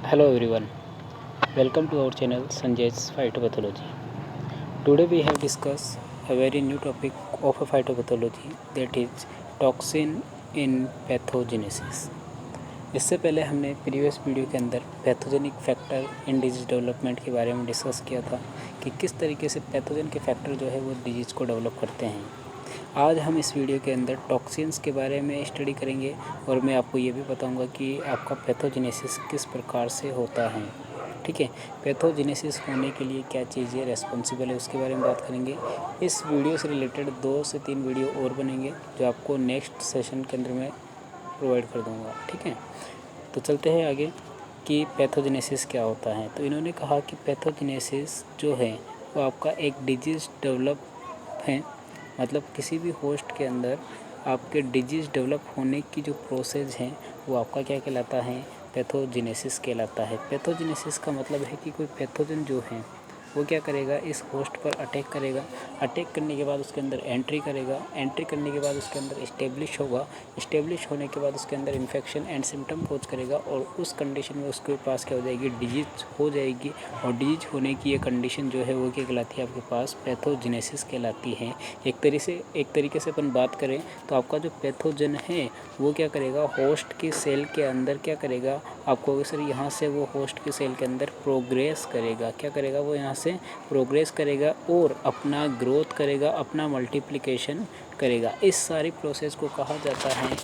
Hello everyone, welcome to our channel Sanjay's Phytopathology. Today we have discussed a very new topic of a phytopathology, that is toxin in pathogenesis. इससे पहले हमने previous video के अंदर pathogenic factor in disease development के बारे में discuss किया था कि किस तरीके से पैथोजन के फैक्टर जो है वो डिजीज़ को डेवलप करते हैं। आज हम इस वीडियो के अंदर टॉक्सिन्स के बारे में स्टडी करेंगे और मैं आपको ये भी बताऊंगा कि आपका पैथोजेनेसिस किस प्रकार से होता है। ठीक है, पैथोजेनेसिस होने के लिए क्या चीज़ें रेस्पॉन्सिबल है उसके बारे में बात करेंगे। इस वीडियो से रिलेटेड 2 से 3 वीडियो और बनेंगे जो आपको नेक्स्ट सेशन के अंदर मैं प्रोवाइड कर दूँगा। ठीक है, तो चलते हैं आगे कि पैथोजेनेसिस क्या होता है। तो इन्होंने कहा कि पैथोजेनेसिस जो है वो आपका एक डिजीज़ डेवलप है, मतलब किसी भी होस्ट के अंदर आपके डिजीज़ डेवलप होने की जो प्रोसेस है वो आपका क्या कहलाता है, पैथोजेनेसिस कहलाता है। पैथोजेनेसिस का मतलब है कि कोई पैथोजन जो है वो क्या करेगा, इस होस्ट पर अटैक करेगा, अटैक करने के बाद उसके अंदर एंट्री करेगा, एंट्री करने के बाद उसके अंदर इस्टेब्लिश होगा, इस्टेब्लिश होने के बाद उसके अंदर इन्फेक्शन एंड सिम्टम कोज करेगा और उस कंडीशन में उसके पास क्या हो जाएगी, डिजीज हो जाएगी। और डिजीज होने की ये कंडीशन जो है वो क्या कहलाती है, आपके पास पैथोजेनेसिस कहलाती है। एक तरीके से अपन बात करें तो आपका जो पैथोजन है वो क्या करेगा, होस्ट की सेल के अंदर क्या करेगा, आपको सर यहाँ से वो होस्ट की सेल के अंदर प्रोग्रेस करेगा, क्या करेगा, वो यहाँ से प्रोग्रेस करेगा और अपना ग्रोथ करेगा, अपना मल्टीप्लिकेशन करेगा। इस सारी प्रोसेस को कहा जाता है,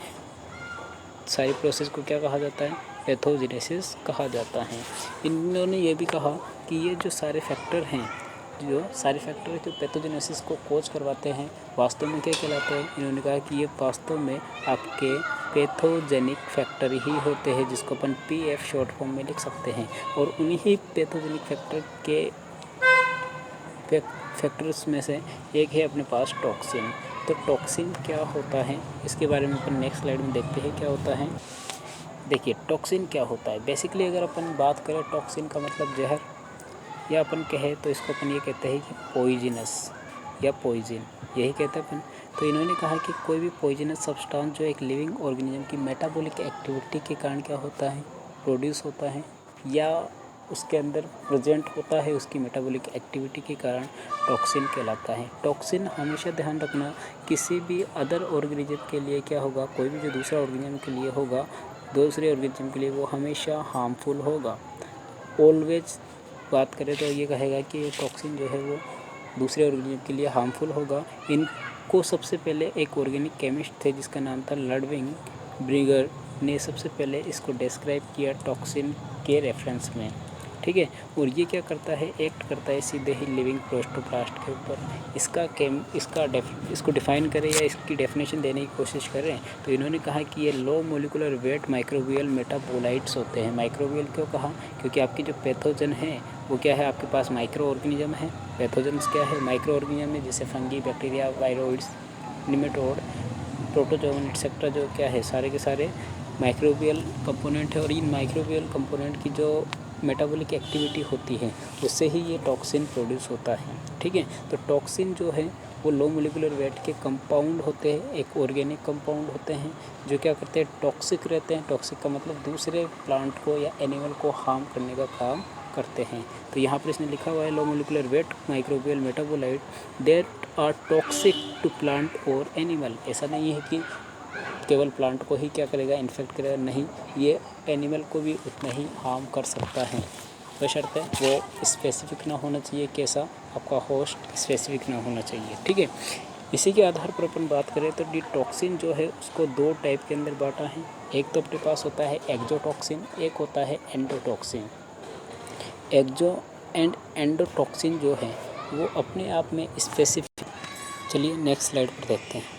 सारी प्रोसेस को क्या कहा जाता है, पैथोजेनेसिस कहा जाता है। इन्होंने ये भी कहा कि ये जो सारे फैक्टर हैं, जो पैथोजेनेसिस को कोज करवाते हैं, वास्तव में क्या कहलाते हैं। इन्होंने कहा कि ये वास्तव में आपके पैथोजेनिक फैक्टर ही होते हैं, जिसको अपन PF शॉर्ट फॉर्म में लिख सकते हैं। और उन्हीं पैथोजेनिक फैक्टर के फैक्टर्स में से एक है अपने पास टॉक्सिन। तो टॉक्सिन क्या होता है इसके बारे में अपन नेक्स्ट स्लाइड में देखते हैं क्या होता है। देखिए टॉक्सिन क्या होता है। बेसिकली अगर अपन बात करें, टॉक्सिन का मतलब जहर, या अपन कहे तो इसको अपन ये कहते हैं कि पॉइजनस या पॉइजन, यही कहते हैं अपन। तो इन्होंने कहा कि कोई भी पॉइजनस सब्सटेंस जो एक लिविंग ऑर्गेनिज्म की मेटाबॉलिक एक्टिविटी के कारण क्या होता है, प्रोड्यूस होता है, या उसके अंदर प्रेजेंट होता है, उसकी मेटाबॉलिक एक्टिविटी के कारण टॉक्सिन कहलाता है। टॉक्सिन हमेशा ध्यान रखना, किसी भी अदर ऑर्गेनिज्म के लिए क्या होगा, कोई भी जो दूसरा ऑर्गेनिज्म के लिए होगा, दूसरे ऑर्गेनिज्म के लिए वो हमेशा हार्मफुल होगा। ऑलवेज बात करें तो ये कहेगा कि ये टॉक्सिन जो है वो दूसरे ऑर्गेनिज्म के लिए हार्मफुल होगा। इनको सबसे पहले एक ऑर्गेनिक केमिस्ट थे जिसका नाम था लडविग ब्रिगर ने सबसे पहले इसको डिस्क्राइब किया टॉक्सिन के रेफरेंस में। ठीक है, और ये क्या करता है, एक्ट करता है सीधे ही लिविंग प्रोटोप्लास्ट के ऊपर। इसको डिफाइन करें या इसकी डेफिनेशन देने की कोशिश करें तो इन्होंने कहा कि ये लो मोलिकुलर वेट माइक्रोबियल मेटाबोलाइट्स होते हैं। माइक्रोबियल क्यों कहा, क्योंकि आपकी जो पैथोजन है वो क्या है, आपके पास माइक्रो ऑर्गेनिज्म है। पैथोजन्स क्या है, माइक्रो ऑर्गेनिज्म है, जैसे fungi, bacteria, viroids, nematode, protozoan etcetera, जो क्या है सारे के सारे माइक्रोबियल कंपोनेंट है। और इन माइक्रोबियल कंपोनेंट की जो मेटाबॉलिक एक्टिविटी होती है उससे ही ये टॉक्सिन प्रोड्यूस होता है। ठीक है, तो टॉक्सिन जो है वो लो मोलिकुलर वेट के कंपाउंड होते हैं, एक ऑर्गेनिक कंपाउंड होते हैं जो क्या करते हैं, टॉक्सिक रहते हैं। टॉक्सिक का मतलब दूसरे प्लांट को या एनिमल को हार्म करने का काम करते हैं। तो यहाँ पर इसने लिखा हुआ है low molecular weight microbial metabolite that are toxic to plant और एनिमल। ऐसा नहीं है कि केवल प्लांट को ही क्या करेगा, इन्फेक्ट करेगा, नहीं, ये एनिमल को भी उतना ही हार्म कर सकता है। बशर्ते वो स्पेसिफिक ना होना चाहिए, कैसा, आपका होस्ट स्पेसिफिक ना होना चाहिए। ठीक है, इसी के आधार पर अपन बात करें तो टॉक्सिन जो है उसको 2 टाइप के अंदर बांटा है। एक तो अपने पास होता है एक्जोटॉक्सिन, एक होता है एंडोटॉक्सिन। एक्जो एंड एंडोटॉक्सिन जो है वो अपने आप में स्पेसिफिक। चलिए नेक्स्ट स्लाइड पर देखते हैं।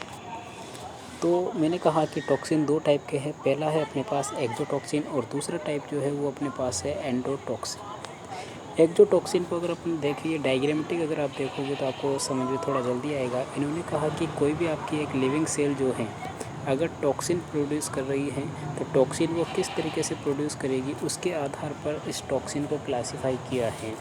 तो मैंने कहा कि टॉक्सिन 2 टाइप के हैं। पहला है अपने पास एक्जोटॉक्सिन और दूसरा टाइप जो है वो अपने पास है एंडोटॉक्सिन। एक्जोटॉक्सिन को अगर अपन देखिए डायग्रामेटिक, अगर आप देखोगे तो आपको समझ में थोड़ा जल्दी आएगा। इन्होंने कहा कि कोई भी आपकी एक लिविंग सेल जो है अगर टॉक्सिन प्रोड्यूस कर रही है तो टॉक्सिन वो किस तरीके से प्रोड्यूस करेगी उसके आधार पर इस टॉक्सिन को क्लासीफाई किया है।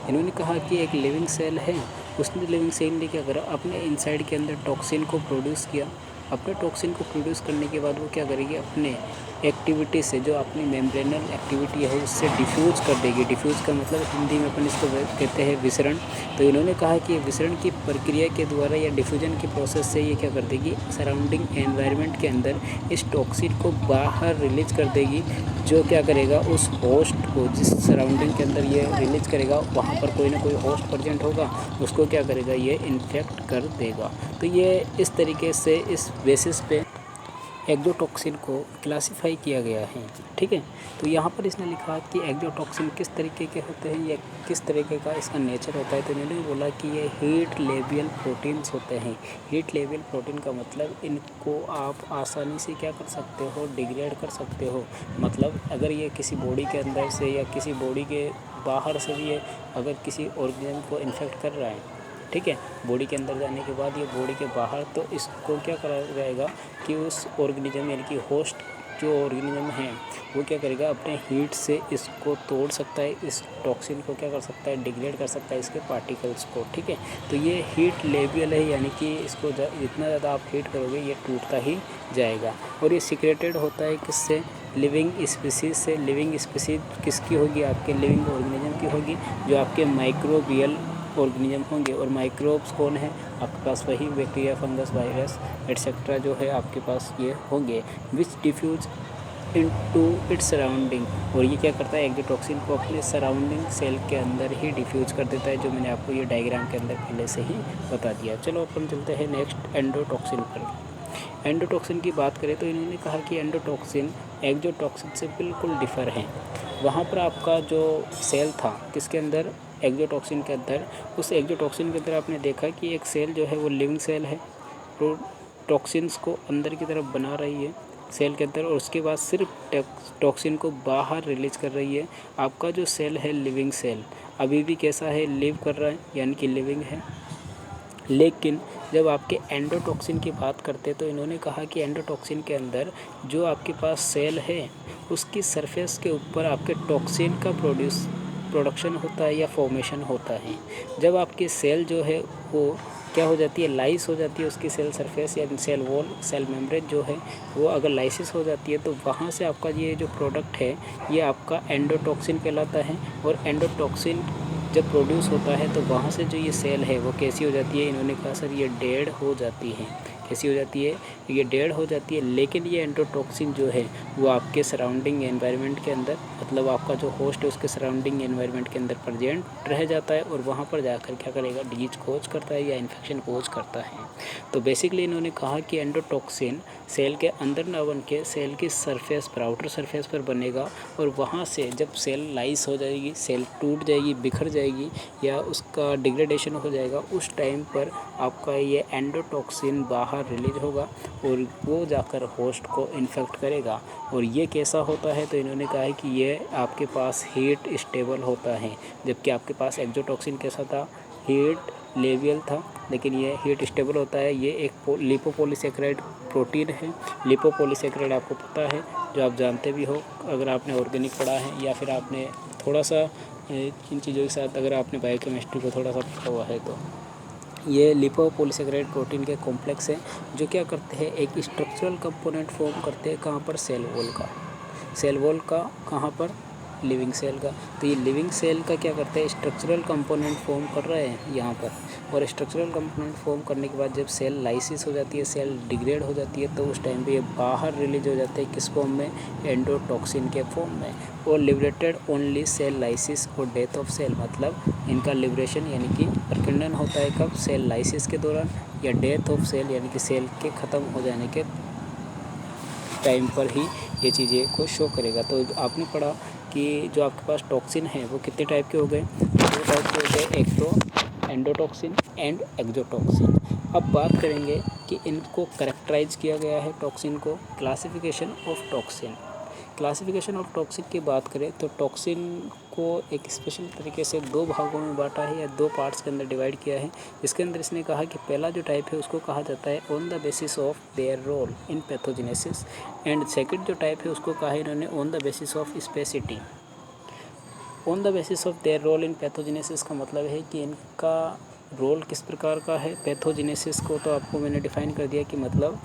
इन्होंने कहा कि एक लिविंग सेल है, उसने लिविंग सेल ने क्या करा, अपने इनसाइड के अंदर टॉक्सिन को प्रोड्यूस किया। अपने टॉक्सिन को प्रोड्यूस करने के बाद वो क्या करेगी, अपने एक्टिविटी से, जो अपनी मेम्ब्रेनल एक्टिविटी है उससे डिफ्यूज़ कर देगी। डिफ्यूज़ का मतलब हिंदी में अपन इसको कहते हैं विसरण। तो इन्होंने कहा कि विसरण की प्रक्रिया के द्वारा या डिफ्यूजन की प्रोसेस से ये क्या कर देगी, सराउंडिंग एनवायरनमेंट के अंदर इस टॉक्सिन को बाहर रिलीज कर देगी, जो क्या करेगा उस होस्ट को, जिस सराउंडिंग के अंदर ये रिलीज करेगा वहाँ पर कोई ना कोई होस्ट प्रेजेंट होगा, उसको क्या करेगा ये इन्फेक्ट कर देगा। तो ये इस तरीके से इस बेसिस पे एक्जोटॉक्सिन को क्लासिफाई किया गया है। ठीक है, तो यहाँ पर इसने लिखा कि एक्जोटॉक्सिन किस तरीके के होते हैं या किस तरीके का इसका नेचर होता है। तो इन्होंने बोला कि ये हीट लेबियल प्रोटीन्स होते हैं। हीट लेबियल प्रोटीन का मतलब इनको आप आसानी से क्या कर सकते हो, डिग्रेड कर सकते हो। मतलब अगर ये किसी बॉडी के अंदर से या किसी बॉडी के बाहर से भी ये अगर किसी ऑर्गेनिज्म को इन्फेक्ट कर रहा है, ठीक है, बॉडी के अंदर जाने के बाद ये बॉडी के बाहर, तो इसको क्या करा जाएगा कि उस ऑर्गेनिज्म यानी कि होस्ट जो ऑर्गेनिज्म है वो क्या करेगा, अपने हीट से इसको तोड़ सकता है, इस टॉक्सिन को क्या कर सकता है, डिग्रेड कर सकता है, इसके पार्टिकल्स को। ठीक है, तो ये हीट लेबियल है, यानी कि इसको जितना ज़्यादा आप हीट करोगे ये टूटता ही जाएगा। और ये सिक्रेटेड होता है किससे, लिविंग स्पीसीज से। लिविंग स्पीसीज किसकी होगी, आपके लिविंग ऑर्गेनिज्म की होगी, जो आपके माइक्रोबियल ऑर्गेनिज्म होंगे। और माइक्रोब्स कौन है आपके पास, वही बैक्टीरिया, फंगस, वायरस एट्सेट्रा जो है आपके पास ये होंगे, विच डिफ्यूज इनटू इट्स सराउंडिंग। और ये क्या करता है, एक्जोटॉक्सिन को अपने सराउंडिंग सेल के अंदर ही डिफ्यूज कर देता है, जो मैंने आपको ये डायग्राम के अंदर पहले से ही बता दिया। चलो अपन चलते हैं नेक्स्ट एंडोटॉक्सिन पर। एंडोटॉक्सिन की बात करें तो इन्होंने कहा कि एंडोटॉक्सिन एक्जोटॉक्सिन से बिल्कुल डिफ़र है। वहाँ पर आपका जो सेल था किसके अंदर, एक्जोटॉक्सिन के अंदर, उस एक्जोटॉक्सिन के अंदर आपने देखा कि एक सेल जो है वो लिविंग सेल है, तो टॉक्सिन्स को अंदर की तरफ बना रही है सेल के अंदर, और उसके बाद सिर्फ टॉक्सिन को बाहर रिलीज कर रही है। आपका जो सेल है लिविंग सेल अभी भी कैसा है, लिव कर रहा है, यानी कि लिविंग है। लेकिन जब आपके एंडोटॉक्सिन की बात करते हैं तो इन्होंने कहा कि एंडोटॉक्सिन के अंदर जो आपके पास सेल है उसकी सरफेस के ऊपर आपके टॉक्सिन का प्रोडक्शन होता है या फॉर्मेशन होता है। जब आपकी सेल जो है वो क्या हो जाती है, लाइस हो जाती है, उसकी सेल सरफेस या सेल वॉल, सेल मेम्ब्रेन जो है वो अगर लाइसिस हो जाती है तो वहाँ से आपका ये जो प्रोडक्ट है ये आपका एंडोटॉक्सिन कहलाता है। और एंडोटॉक्सिन जब प्रोड्यूस होता है तो वहाँ से जो ये सेल है वो कैसी हो जाती है, इन्होंने कहा सर ये डेड हो जाती है। कैसी हो जाती है, ये डेड हो जाती है। लेकिन ये एंडोटॉक्सिन जो है वो आपके सराउंडिंग एनवायरनमेंट के अंदर, मतलब आपका जो होस्ट है उसके सराउंडिंग एनवायरनमेंट के अंदर प्रेजेंट रह जाता है, और वहाँ पर जाकर क्या करेगा, डिजीज कोज करता है या इन्फेक्शन कोज करता है। तो बेसिकली इन्होंने कहा कि एंडोटॉक्सिन सेल के अंदर ना बन के सेल की सरफेस पर, आउटर सरफेस पर बनेगा, और वहाँ से जब सेल लाइस हो जाएगी, सेल टूट जाएगी, बिखर जाएगी या उसका डिग्रेडेशन हो जाएगा, उस टाइम पर आपका ये एंडोटॉक्सिन बाहर रिलीज होगा और वो जाकर होस्ट को इन्फेक्ट करेगा। और ये कैसा होता है, तो इन्होंने कहा है कि ये आपके पास हीट स्टेबल होता है, जबकि आपके पास एक्जोटॉक्सिन कैसा था, हीट लेबियल था, लेकिन ये हीट स्टेबल होता है। ये एक लिपोपॉलीसेकेराइड प्रोटीन है। लिपोपॉलीसेकेराइड आपको पता है, जो आप जानते भी हो अगर आपने ऑर्गेनिक पढ़ा है या फिर आपने थोड़ा सा इन चीज़ों के साथ अगर आपने बायोकेमिस्ट्री को थोड़ा सा पढ़ा हुआ है। तो ये लिपोपॉलीसेकेराइड प्रोटीन के कॉम्प्लेक्स हैं जो क्या करते हैं, एक स्ट्रक्चरल कंपोनेंट फॉर्म करते हैं। कहाँ पर, सेल वॉल का। सेल वॉल का कहाँ पर, लिविंग सेल का। तो ये लिविंग सेल का क्या करते हैं, स्ट्रक्चरल कंपोनेंट फॉर्म कर रहे हैं यहाँ पर। और स्ट्रक्चरल कंपोनेंट फॉर्म करने के बाद जब सेल लाइसिस हो जाती है, सेल डिग्रेड हो जाती है, तो उस टाइम पे ये बाहर रिलीज हो जाते हैं किस फॉर्म में, एंडोटॉक्सिन के फॉर्म में। और लिबरेटेड ओनली सेल लाइसिस और डेथ ऑफ सेल, मतलब इनका लिबरेशन यानी कि प्रकीर्णन होता है कब, सेल लाइसिस के दौरान, या डेथ ऑफ सेल यानी कि सेल के ख़त्म हो जाने के टाइम पर ही ये चीज़ें को शो करेगा। तो आपने पढ़ा कि जो आपके पास टॉक्सिन है वो कितने टाइप के हो गए, 2 टाइप के हो गए, एक तो एंडोटॉक्सिन एंड एक्जोटॉक्सिन। अब बात करेंगे कि इनको कैरेक्टराइज किया गया है टॉक्सिन को। Classification of toxin, classification of toxin की बात करें तो टॉक्सिन को एक स्पेशल तरीके से 2 भागों में बांटा है या 2 पार्ट्स के अंदर डिवाइड किया है। इसके अंदर इसने कहा कि पहला जो टाइप है उसको कहा जाता है on the basis of their role in pathogenesis, and second जो टाइप है उसको कहा है इन्होंने on the basis of specificity. On the basis of their role in pathogenesis का मतलब है कि इनका रोल किस प्रकार का है। पैथोजेनेसिस को तो आपको मैंने डिफाइन कर दिया कि मतलब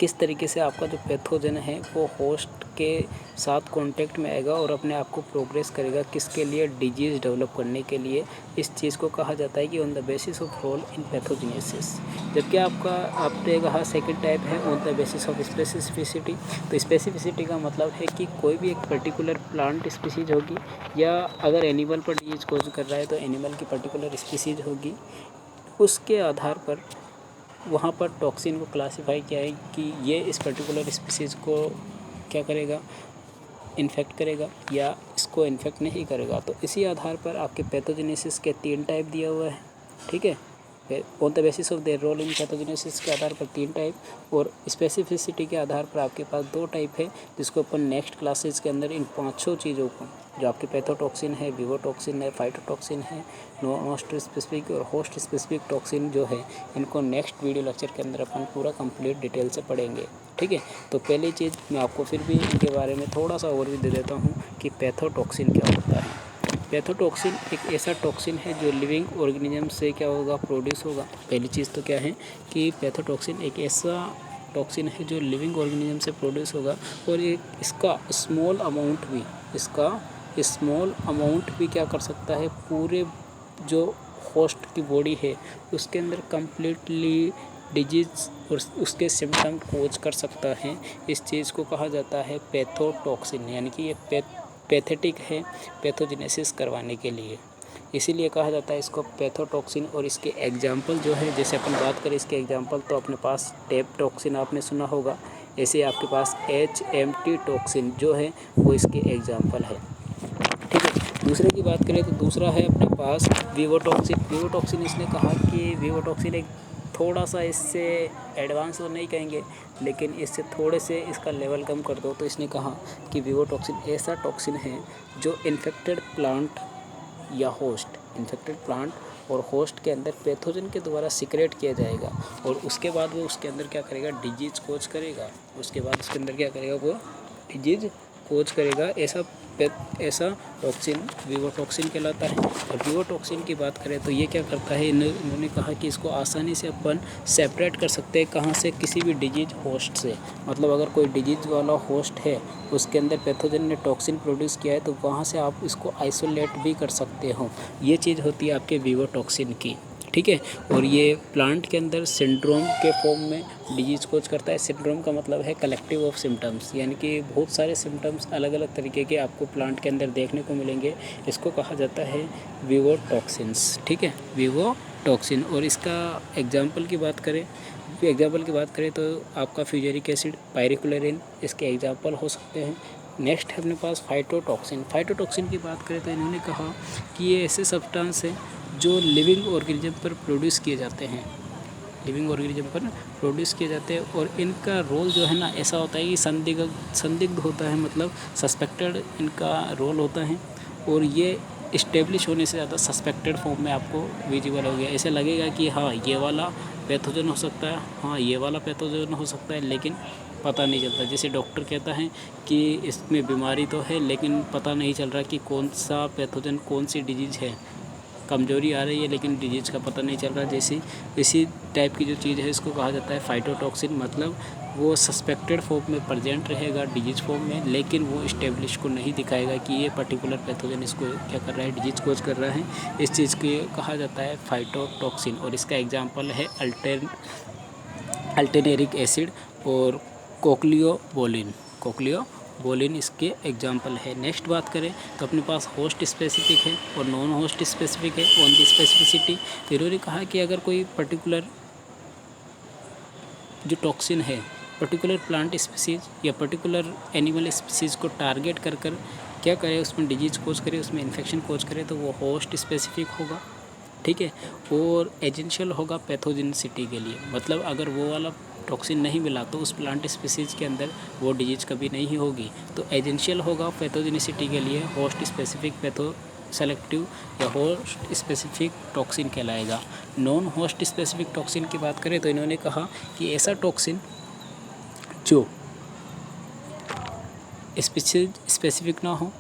किस तरीके से आपका जो पैथोजन है वो होस्ट आपके साथ कांटेक्ट में आएगा और अपने आप को प्रोग्रेस करेगा, किसके लिए, डिजीज़ डेवलप करने के लिए। इस चीज़ को कहा जाता है कि on the basis of role in pathogenesis. जबकि आपने कहा सेकंड टाइप है on the basis of specificity. तो स्पेसिफिसिटी का मतलब है कि कोई भी एक पर्टिकुलर प्लांट स्पीसीज होगी, या अगर एनिमल पर डिजीज कोज कर रहा है तो एनिमल की पर्टिकुलर स्पीसीज होगी, उसके आधार पर वहाँ पर टॉक्सिन को क्लासिफाई किया है कि ये इस पर्टिकुलर स्पीसीज़ को क्या करेगा, इन्फेक्ट करेगा या इसको इन्फेक्ट नहीं करेगा। तो इसी आधार पर आपके पैथोजेनेसिस के 3 टाइप दिया हुआ है, ठीक है। On the basis of their role in pathogenesis के आधार पर 3 टाइप, और स्पेसिफिसिटी के आधार पर आपके पास 2 टाइप है, जिसको अपन नेक्स्ट क्लासेस के अंदर इन 5 चीज़ों को, जो आपके पैथोटॉक्सिन है, विवोटॉक्सिन है, फाइटोटॉक्सिन है, नॉन होस्ट स्पेसिफिक और होस्ट स्पेसिफिक टॉक्सिन जो है, इनको नेक्स्ट वीडियो लेक्चर के अंदर अपन पूरा कंप्लीट डिटेल से पढ़ेंगे, ठीक है। तो पहली चीज़ मैं आपको फिर भी इनके बारे में थोड़ा सा ओवरव्यू दे देता हूँ कि पैथोटॉक्सिन क्या होता है। पैथोटॉक्सिन एक ऐसा टॉक्सिन है जो लिविंग ऑर्गेनिज्म से क्या होगा, प्रोड्यूस होगा। पहली चीज़ तो क्या है कि पैथोटॉक्सिन एक ऐसा टॉक्सिन है जो लिविंग ऑर्गेनिज्म से प्रोड्यूस होगा, और इसका स्मॉल अमाउंट भी क्या कर सकता है, पूरे जो होस्ट की बॉडी है उसके अंदर कम्प्लीटली डिजीज और उसके सिम्टम कोज कर सकता है। इस चीज़ को कहा जाता है पैथोटॉक्सिन, यानी कि ये पैथेटिक है पैथोजेनेसिस करवाने के लिए, इसीलिए कहा जाता है इसको पैथोटॉक्सिन। और इसके एग्जाम्पल जो है, जैसे अपन बात करें इसके एग्जाम्पल, तो अपने पास टेप टॉक्सिन आपने सुना होगा, ऐसे आपके पास HMT टॉक्सिन जो है वो इसके एग्जाम्पल है, ठीक है। दूसरे की बात करें तो दूसरा है अपने पास विवोटॉक्सिन। इसने कहा कि विवोटॉक्सिन एक थोड़ा सा इससे एडवांस तो नहीं कहेंगे, लेकिन इससे थोड़े से इसका लेवल कम कर दो, तो इसने कहा कि विवोटॉक्सिन ऐसा टॉक्सिन है जो इन्फेक्टेड प्लांट और होस्ट के अंदर पैथोजन के द्वारा सिक्रेट किया जाएगा, और उसके बाद वो उसके अंदर क्या करेगा, डिजीज कोज करेगा। उसके बाद उसके अंदर क्या करेगा, वो डिजीज कोज करेगा। ऐसा टॉक्सिन विवोटॉक्सिन कहलाता है। और विवोटॉक्सिन की बात करें तो ये क्या करता है, इन्होंने कहा कि इसको आसानी से अपन सेपरेट कर सकते हैं, कहाँ से, किसी भी डिजीज होस्ट से। मतलब अगर कोई डिजीज वाला होस्ट है, उसके अंदर पैथोजन ने टॉक्सिन प्रोड्यूस किया है, तो वहाँ से आप इसको आइसोलेट भी कर सकते हो। ये चीज़ होती है आपके विवोटॉक्सिन की, ठीक है। और ये प्लांट के अंदर सिंड्रोम के फॉर्म में डिजीज कोज करता है। सिंड्रोम का मतलब है कलेक्टिव ऑफ सिम्टम्स, यानी कि बहुत सारे सिम्टम्स अलग अलग तरीके के आपको प्लांट के अंदर देखने को मिलेंगे। इसको कहा जाता है विवोटॉक्सिन्स, ठीक है, विवोटॉक्सिन। और इसका एग्जाम्पल की बात करें तो आपका फ्यूजेरिक एसिड, पायरिक्लोरिन इसके एग्जाम्पल हो सकते हैं। नेक्स्ट है अपने पास फाइटोटॉक्सिन की बात करें तो इन्होंने कहा कि ये ऐसे सब्सटेंस है जो लिविंग ऑर्गेनिज्म पर प्रोड्यूस किए जाते हैं, और इनका रोल जो है ना ऐसा होता है कि संदिग्ध होता है, मतलब सस्पेक्टेड इनका रोल होता है। और ये इस्टेब्लिश होने से ज़्यादा सस्पेक्टेड फॉर्म में आपको विजिबल हो गया। ऐसे लगेगा कि हाँ ये वाला पैथोजन हो सकता है, लेकिन पता नहीं चलता। जैसे डॉक्टर कहता है कि इसमें बीमारी तो है, लेकिन पता नहीं चल रहा कि कौन सा पैथोजन, कौन सी डिजीज़ है, कमजोरी आ रही है लेकिन डिजीज़ का पता नहीं चल रहा। जैसे इसी टाइप की जो चीज़ है इसको कहा जाता है फाइटोटॉक्सिन। मतलब वो सस्पेक्टेड फॉर्म में प्रेजेंट रहेगा डिजीज़ फॉर्म में, लेकिन वो इस्टेब्लिश को नहीं दिखाएगा कि ये पर्टिकुलर पैथोजन इसको क्या कर रहा है, डिजीज़ कोज कर रहा है। इस चीज़ को कहा जाता है फाइटोटॉक्सिन। और इसका एग्जाम्पल है अल्टरनेरिक एसिड और कोक्लियोबोलिन इसके एग्जाम्पल है। नेक्स्ट बात करें तो अपने पास होस्ट स्पेसिफिक है और नॉन होस्ट स्पेसिफिक है। ऑन द स्पेसिफिसिटी इन्होंने कहा कि अगर कोई पर्टिकुलर जो टॉक्सिन है पर्टिकुलर प्लांट स्पीसीज या पर्टिकुलर एनिमल स्पीसीज को टारगेट कर क्या करे, उसमें डिजीज़ कोज करे, उसमें इन्फेक्शन कोज करे, तो वो होस्ट स्पेसिफिक होगा, ठीक है। और एजेंशियल होगा पैथोजेनिसिटी के लिए। मतलब अगर वो वाला टॉक्सिन नहीं मिला तो उस प्लांट स्पीसीज के अंदर वो डिजीज कभी नहीं होगी। तो एजेंशियल होगा पैथोजेनिसिटी के लिए होस्ट स्पेसिफिक सेलेक्टिव या होस्ट स्पेसिफिक टॉक्सिन कहलाएगा। नॉन होस्ट स्पेसिफिक टॉक्सिन की बात करें तो इन्होंने कहा कि ऐसा टॉक्सिन जो स्पीसीज स्पेसिफिक ना हो,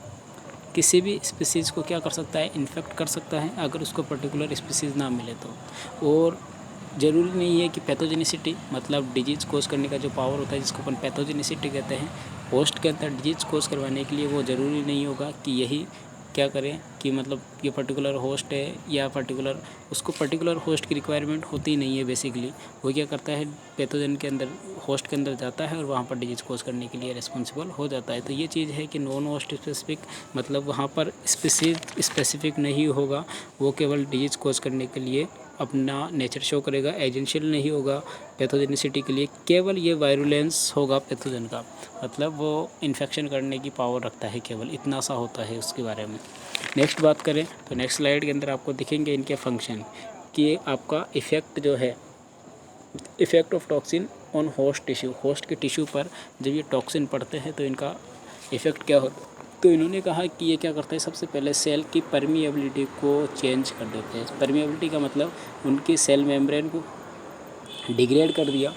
किसी भी स्पीसीज़ को क्या कर सकता है, इन्फेक्ट कर सकता है अगर उसको पर्टिकुलर स्पीसीज़ ना मिले तो। और ज़रूरी नहीं है कि पैथोजेनिसिटी मतलब डिजीज़ कोज करने का जो पावर होता है जिसको अपन पैथोजेनिसिटी कहते हैं, होस्ट के अंदर डिजीज़ कोज करवाने के लिए वो ज़रूरी नहीं होगा कि यही क्या करें कि मतलब ये पर्टिकुलर होस्ट है या पर्टिकुलर उसको पर्टिकुलर होस्ट की रिक्वायरमेंट होती नहीं है। बेसिकली वो क्या करता है, पैथोजन के अंदर होस्ट के अंदर जाता है और वहाँ पर डिजीज़ कोज करने के लिए रिस्पॉन्सिबल हो जाता है। तो ये चीज़ है कि नॉन होस्ट स्पेसिफिक मतलब वहाँ पर स्पेसिफिक नहीं होगा, वो केवल डिजीज़ कोज करने के लिए अपना नेचर शो करेगा, एजेंशियल नहीं होगा पैथोजेनिसिटी के लिए। केवल ये वायरुलेंस होगा पैथोजन का, मतलब वो इन्फेक्शन करने की पावर रखता है, केवल इतना सा होता है उसके बारे में। नेक्स्ट बात करें तो नेक्स्ट स्लाइड के अंदर आपको दिखेंगे इनके फंक्शन कि आपका इफ़ेक्ट जो है, effect of toxin on host tissue, host के टिश्यू पर जब ये टॉक्सिन पड़ते हैं तो इनका इफ़ेक्ट क्या होता है। तो इन्होंने कहा कि ये क्या करता है, सबसे पहले सेल की परमिएबिलिटी को चेंज कर देते हैं। परमिएबिलिटी का मतलब उनकी सेल मेम्ब्रेन को डिग्रेड कर दिया,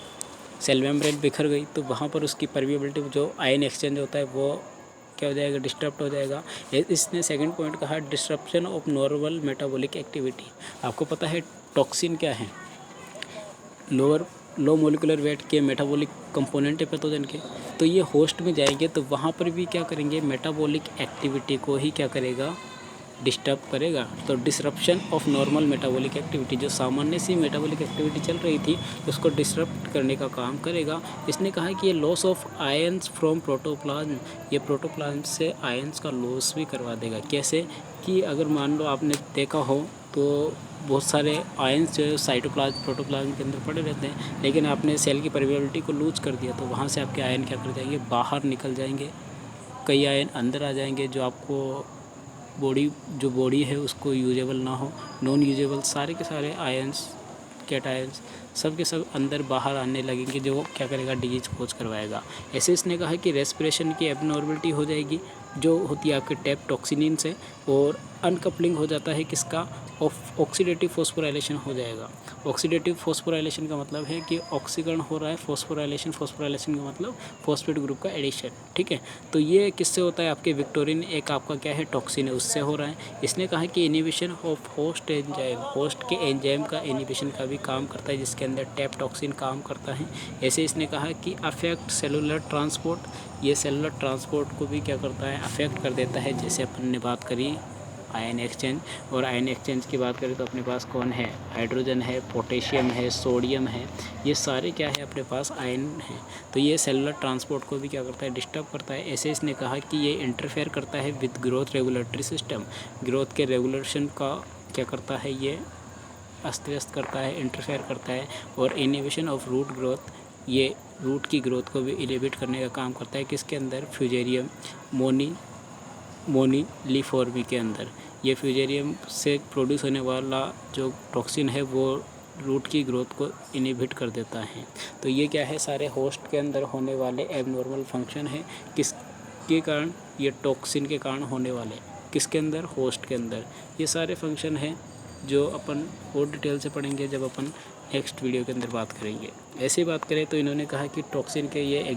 सेल मेम्ब्रेन बिखर गई तो वहाँ पर उसकी परमिएबिलिटी जो आयन एक्सचेंज होता है वो क्या हो जाएगा, डिस्टर्ब हो जाएगा। इसने सेकंड पॉइंट कहा disruption of normal metabolic activity. आपको पता है टॉक्सिन क्या है, लो मोलिकुलर वेट के मेटाबॉलिक कंपोनेंट है पैथोजन के। तो ये होस्ट में जाएंगे तो वहाँ पर भी क्या करेंगे, मेटाबॉलिक एक्टिविटी को ही क्या करेगा, डिस्टर्ब करेगा। तो disruption of normal metabolic activity, जो सामान्य सी मेटाबॉलिक एक्टिविटी चल रही थी उसको डिसरप्ट करने का काम करेगा। इसने कहा कि ये loss of ions from protoplasm, ये प्रोटोप्लाज्म से आयंस का लॉस भी करवा देगा। कैसे कि अगर मान लो आपने देखा हो तो बहुत सारे आयंस जो है साइटोप्लाज्म प्रोटोप्लाज्म के अंदर पड़े रहते हैं, लेकिन आपने सेल की परमिएबिलिटी को लूज कर दिया तो वहाँ से आपके आयन क्या कर जाएंगे, बाहर निकल जाएंगे। कई आयन अंदर आ जाएंगे जो आपको बॉडी है उसको यूजेबल ना हो, नॉन यूजेबल सारे के सारे आयंस कैटायंस सब के सब अंदर बाहर आने लगेंगे, जो क्या करेगा, डिजीज कोज करवाएगा। ऐसे इसने कहा कि रेस्पिरेशन की एबनॉर्मलिटी हो जाएगी जो होती है आपके टैप टॉक्सिनिन से, और अनकपलिंग हो जाता है किसका, ऑक्सीडेटिव फॉस्फोराइलेशन हो जाएगा। ऑक्सीडेटिव फॉस्फोराइलेशन का मतलब है कि ऑक्सीकरण हो रहा है, फॉस्फोराइलेशन का मतलब फॉस्फेट ग्रुप का एडिशन, ठीक है। तो ये किससे होता है, आपके विक्टोरिन एक आपका क्या है टॉक्सिन है उससे हो रहा है। इसने कहा कि inhibition of host enzyme, host के एंजाइम का इनिबिशन का भी काम करता है जिसके अंदर टैप टॉक्सिन काम करता है। ऐसे इसने कहा कि अफेक्ट सेलुलर ट्रांसपोर्ट, ये सेलुलर ट्रांसपोर्ट को भी क्या करता है, अफेक्ट कर देता है। जैसे अपन ने बात करी आयन एक्सचेंज, और आयन एक्सचेंज की बात करें तो अपने पास कौन है, हाइड्रोजन है, पोटेशियम है, सोडियम है, ये सारे क्या है अपने पास आयन हैं। तो ये सेलुलर ट्रांसपोर्ट को भी क्या करता है, डिस्टर्ब करता है। ऐसे इसने कहा कि ये इंटरफेयर करता है with growth regulatory system, growth के रेगुलेशन का क्या करता है, ये अस्त व्यस्त करता है, इंटरफेयर करता है। और इनिबिशन ऑफ रूट ग्रोथ, ये रूट की ग्रोथ को भी इनिबिट करने का काम करता है। किसके अंदर, फ्यूजेरियम मोनीलिफॉर्मी के अंदर। ये फ्यूजेरियम से प्रोड्यूस होने वाला जो टॉक्सिन है वो रूट की ग्रोथ को इनिबिट कर देता है। तो ये क्या है, सारे होस्ट के अंदर होने वाले एबनॉर्मल फंक्शन है। किसके कारण, ये टॉक्सिन के कारण होने वाले, किसके अंदर, होस्ट के अंदर। ये सारे फंक्शन हैं जो अपन और डिटेल से पढ़ेंगे जब अपन नेक्स्ट वीडियो के अंदर बात करेंगे। ऐसे बात करें तो इन्होंने कहा कि टॉक्सिन के ये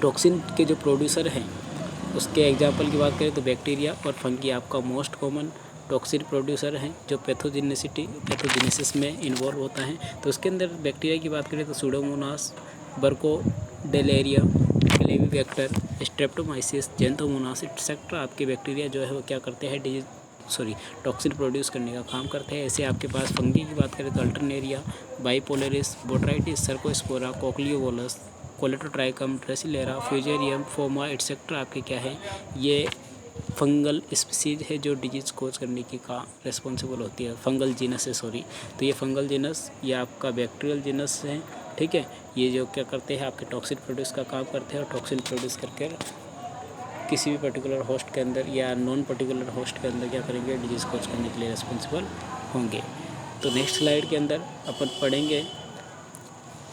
टॉक्सिन के जो प्रोड्यूसर हैं उसके एग्जाम्पल की बात करें तो बैक्टीरिया और फंगी आपका मोस्ट कॉमन टॉक्सिन प्रोड्यूसर हैं जो पैथोजेनेसिस में इन्वॉल्व होता है। तो उसके अंदर बैक्टीरिया की बात करें तो सूडोमोनास, बर्कोडेलेरिया, क्लेविबैक्टर, स्ट्रेप्टोमाइसिस, जेंथोमोनास एक्सेट्रा आपके बैक्टीरिया जो है वो क्या करते हैं, टॉक्सिन प्रोड्यूस करने का काम करते हैं। ऐसे आपके पास फंगी की बात करें तो Alternaria, Bipolaris, Botrytis, Cercospora, Cochliobolus, Colletotrichum, Drechslera, Fusarium, Phoma etcetera आपके क्या है, ये फंगल स्पीसीज है जो डिजीज़ कोज करने की का रिस्पॉन्सिबल होती है। फंगल जीनस है तो ये फंगल जीनस, ये आपका बैक्टीरियल जीनस है, ठीक है। ये जो क्या करते हैं, आपके टॉक्सिन प्रोड्यूस का काम करते हैं और टॉक्सिन प्रोड्यूस करके किसी भी पर्टिकुलर होस्ट के अंदर या नॉन पर्टिकुलर होस्ट के अंदर क्या करेंगे, डिजीज़ कोज करने के लिए रिस्पॉन्सिबल होंगे। तो नेक्स्ट स्लाइड के अंदर अपन पढ़ेंगे,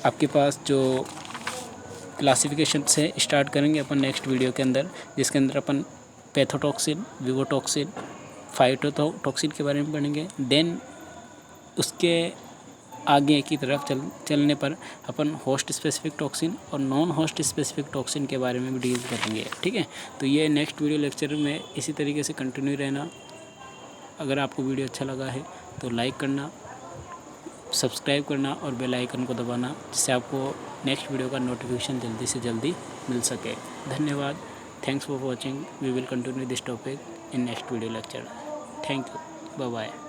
आपके पास जो क्लासिफिकेशन से स्टार्ट करेंगे अपन नेक्स्ट वीडियो के अंदर, जिसके अंदर अपन पैथोटॉक्सिन, विवोटॉक्सिन, फाइटोटॉक्सिन के बारे में पढ़ेंगे। देन उसके आगे की तरफ चलने पर अपन होस्ट स्पेसिफिक टॉक्सिन और नॉन होस्ट स्पेसिफिक टॉक्सिन के बारे में भी डील करेंगे, ठीक है। तो ये नेक्स्ट वीडियो लेक्चर में इसी तरीके से कंटिन्यू रहना। अगर आपको वीडियो अच्छा लगा है तो लाइक करना, सब्सक्राइब करना और बेल आइकन को दबाना, जिससे आपको नेक्स्ट वीडियो का नोटिफिकेशन जल्दी से जल्दी मिल सके। धन्यवाद। Thanks for watching. We will continue this topic in next video lecture. Thank you. Bye bye.